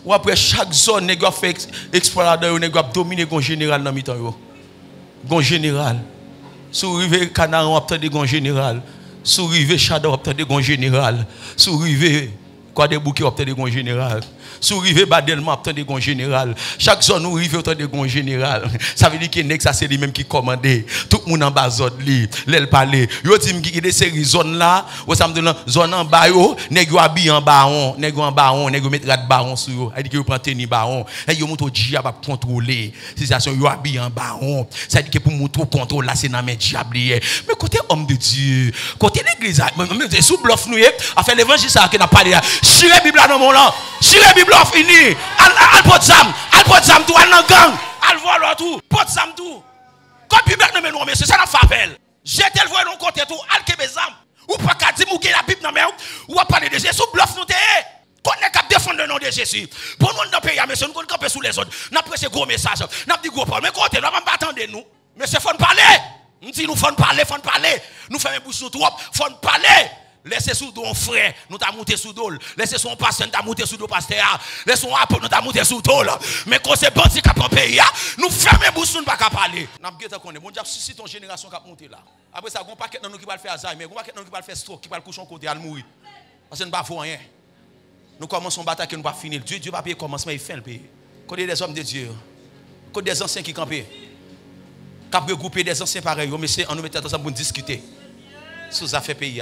Ou après chaque zone, nèg a fait explorateur, nèg a dominer gon général dans mi-temps yo. Gon général. Sous rive Canard, on obtient des gon général. Sous rive Chador, on obtient des gon général. Sous rive Quoi des bouquets, on obtient des gon général. Sous rive Badelma, obtient des gon général. Chaque zone où rive obtient des gon général. Ça veut dire que nèg ça c'est lui même qui commande. Tout le monde en bas zone li, l'aile parler. Yo dit me qui des séries zone là, ou ça me donne zone en bas yo, nèg yo habillé en baron, nèg en baron, nèg yo mettre rat baron sur yo. Elle dit que yo prend tenir baron. Et yo monto diable à contrôler. Situation yo habillé en baron. Ça veut dire que pour monto contrôle là c'est dans main diable. Mais côté homme de Dieu, côté l'église, même sous bluff nous a fait l'évangile ça que n'a parlé là. Chiré Bible dans mon là. Chiré Bible fini. Al pot zam tout, al nan gang, al voile tout, pot zam tout. Quand Bible non mais non mais c'est ça la favelle. J'étais le voile non côté tout, al kebe zam. Ou pas ka di mou gen la Bible non mais ou a parler de Jésus bluff nous te. Qu'on est cap défendre le nom de Jésus. Pour nous dans pays monsieur nous camper sous les autres. N'a prêché gros message, n'a dit gros parole. Mais côté nous pas attendre nous. Mais c'est faut parler. Nous dit nous faut parler. Nous faisons bouche nous trop, faut parler. Laissez sous ton frère, nous t'a monté sous dos. Laissez son pasteur, nous t'a monté sous dos pasteur. Laissez son apôtre, nous t'a monté sous dos. Mais quand c'est bandi qui a pays, nous fermons bouche, nous ne pas parler. Nous avons dit bon Dieu, si ton génération qui a monté là. Après ça, on paquet dans nous qui va faire Alzheimer, on paquet dans nous qui va faire stroke, qui va coucher en côté à mourir. Parce que nous ne pouvons pas faire rien. Nous commençons à bataille que nous ne pouvons pas finir. Dieu va payer commencement, il fait le pays. Côté des hommes de Dieu, côté des anciens qui campent, qui ont regroupé des anciens pareils, mais c'est en nous mettant ensemble pour discuter. Sous affaires pays.